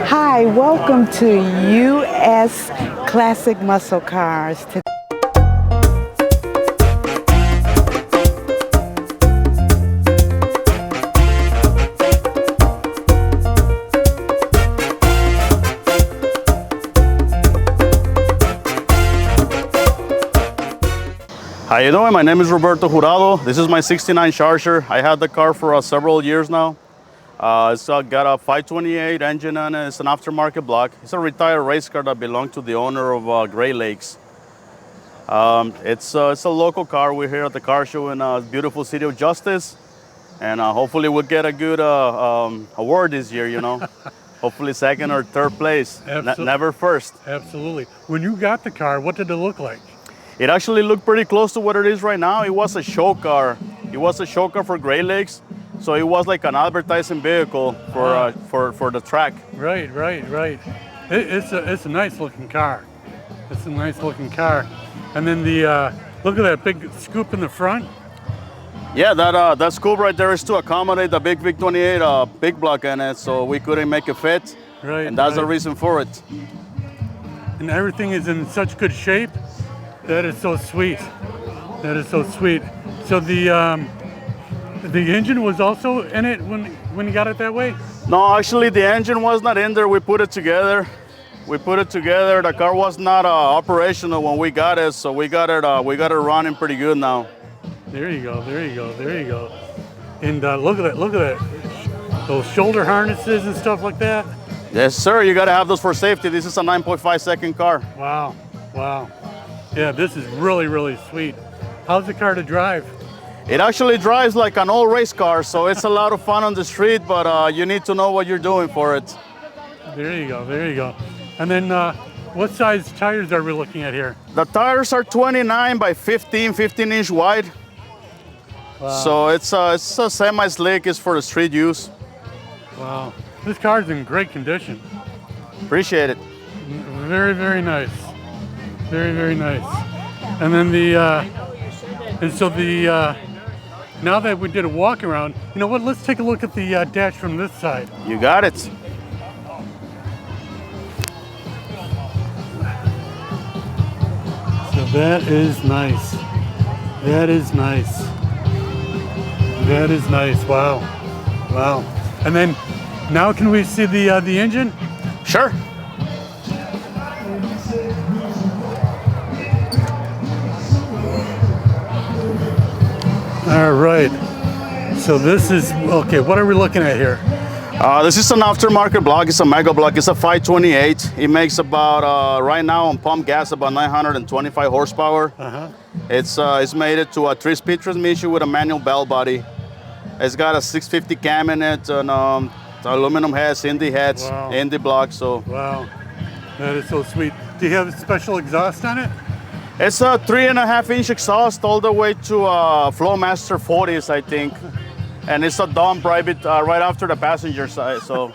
Hi, welcome to U.S. Classic Muscle Cars. How you doing? My name is Roberto Jurado. This is my 69 Charger. I had the car for several years now. It's got a 528 engine on it. It's an aftermarket block. It's a retired race car that belonged to the owner of Great Lakes. It's a local car. We're here at the car show in beautiful city of Justice. And hopefully we'll get a good award this year, you know. Hopefully second or third place, never first. Absolutely. When you got the car, what did it look like? It actually looked pretty close to what it is right now. It was a show car. It was a show car for Great Lakes. So it was like an advertising vehicle for the track. Right. It's a nice looking car. It's a nice looking car. And then the look at that big scoop in the front. Yeah, that scoop right there is to accommodate the big Vic 28 big block in it, so we couldn't make it fit. Right. And that's the reason for it. And everything is in such good shape. That is so sweet. That is so sweet. So the engine was also in it when you got it that way? No, actually the engine was not in there. We put it together. The car was not operational when we got it, so we got it running pretty good now. There you go. And look at that. Those shoulder harnesses and stuff like that. Yes, sir. You got to have those for safety. This is a 9.5 second car. Wow. Yeah, this is really sweet. How's the car to drive? It actually drives like an old race car, so it's a lot of fun on the street, but you need to know what you're doing for it. There you go. And then what size tires are we looking at here? The tires are 29 by 15 inch wide. Wow. So it's a semi-slick, it's for the street use. Wow, this car's in great condition. Appreciate it. Very nice. Very nice. And then now that we did a walk around, you know what? Let's take a look at the dash from this side. You got it. So that is nice. Wow. And then now can we see the engine? Sure. All right, so this is, okay, what are we looking at here? This is an aftermarket block. It's a mega block. It's a 528. It makes about, right now on pump gas, about 925 horsepower. It's made it to a 3-speed transmission with a manual bell body. It's got a 650 cam in it, and aluminum heads, Indy heads, wow. Indy blocks. So. Wow, that is so sweet. Do you have special exhaust on it? It's a 3.5-inch exhaust all the way to Flowmaster 40s, I think. And it's a dump right after the passenger side, so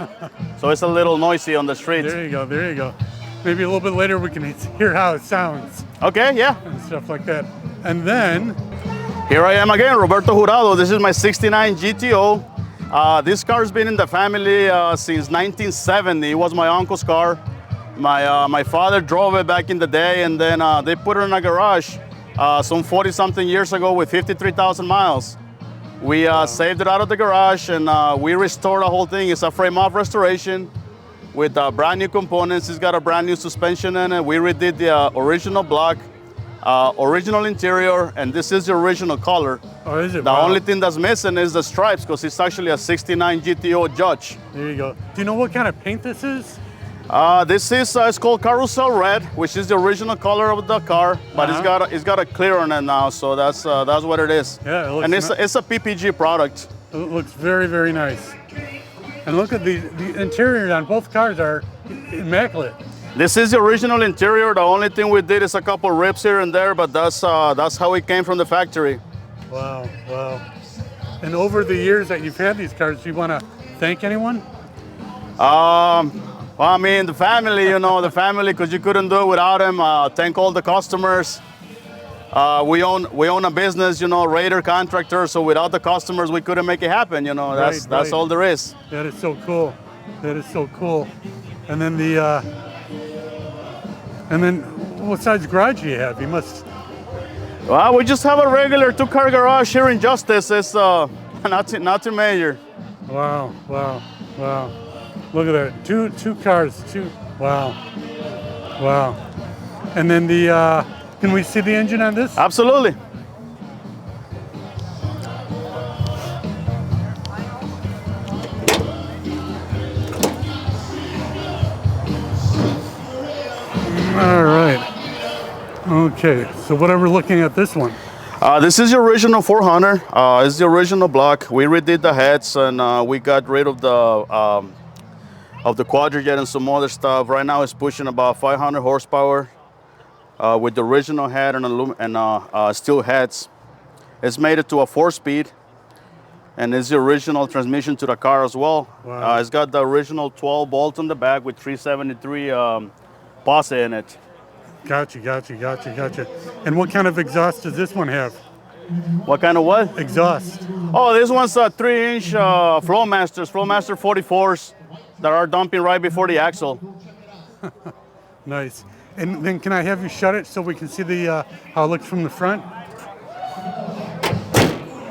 it's a little noisy on the street. There you go. Maybe a little bit later we can hear how it sounds. Okay, yeah. And stuff like that. And then... Here I am again, Roberto Jurado. This is my 69 GTO. This car's been in the family since 1970. It was my uncle's car. My father drove it back in the day, and then they put it in a garage some 40-something years ago with 53,000 miles. We saved it out of the garage, and we restored the whole thing. It's a frame-off restoration with brand new components. It's got a brand new suspension in it. We redid the original block, original interior, and this is the original color. Oh, is it? The only thing that's missing is the stripes, because it's actually a 69 GTO Judge. There you go. Do you know what kind of paint this is? This is it's called Carousel Red, which is the original color of the car, but it's got a clear on it now, so that's what it is. Yeah, it looks and it's a PPG product. It looks very nice. And look at the interior on both cars are immaculate. This is the original interior. The only thing we did is a couple rips here and there, but that's how it came from the factory. Wow. And over the years that you've had these cars, do you want to thank anyone? Well, I mean, the family, because you couldn't do it without them. Thank all the customers. We own a business, you know, Raider contractor. So without the customers, we couldn't make it happen. You know, that's Right. all there is. That is so cool. That is so cool. And then what size garage do you have? You must. Well, we just have a regular 2-car garage here in Justice. It's not too major. Wow. Look at that. Two cars. Wow. And then can we see the engine on this? Absolutely. All right. Okay. So what are we looking at this one? This is the original 400. It's the original block. We redid the heads and we got rid of the quadrijet and some other stuff. Right now it's pushing about 500 horsepower with the original head and steel heads. It's made it to a 4-speed, and it's the original transmission to the car as well. Wow. It's got the original 12 bolts on the back with 373 posse in it. Gotcha. And what kind of exhaust does this one have? What kind of what? Exhaust. Oh, this one's a 3-inch Flowmaster 44s that are dumping right before the axle. Nice. And then can I have you shut it so we can see the how it looks from the front?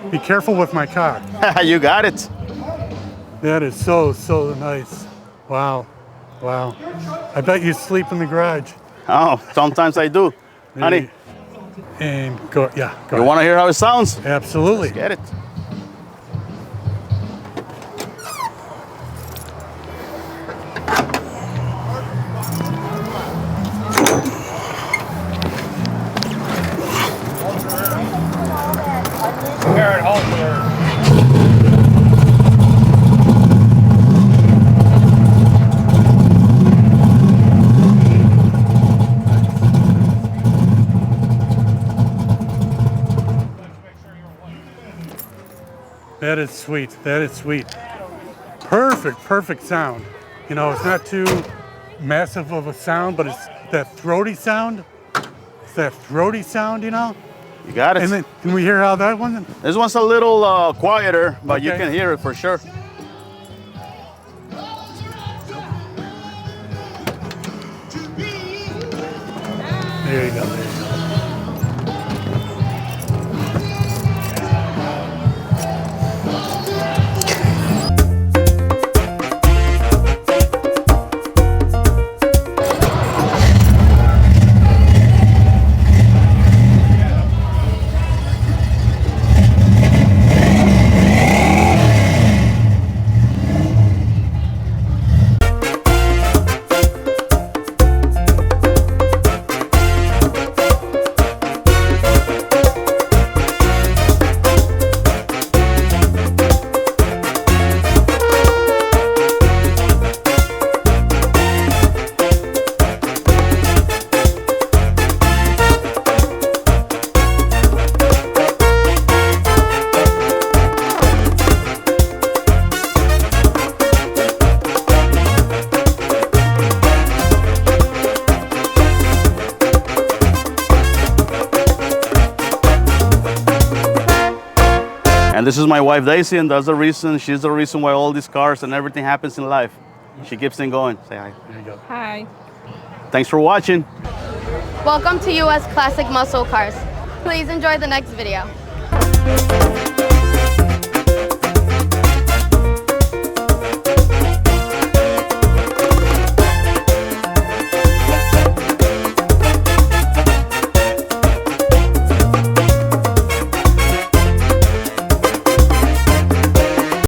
Be careful with my car. You got it. That is so nice. Wow. I bet you sleep in the garage. Oh, sometimes I do. Honey, And go you ahead. want to hear how it sounds? Absolutely. Get it. That is sweet. Perfect sound. You know, it's not too massive of a sound, but it's that throaty sound. You know? You got it. And then, can we hear how that one? This one's a little quieter, but you Okay. can hear it for sure. There you go. And this is my wife Daisy, and that's the reason, she's the reason why all these cars and everything happens in life. She keeps on going. Say hi. There you go. Hi. Thanks for watching. Welcome to US Classic Muscle Cars. Please enjoy the next video.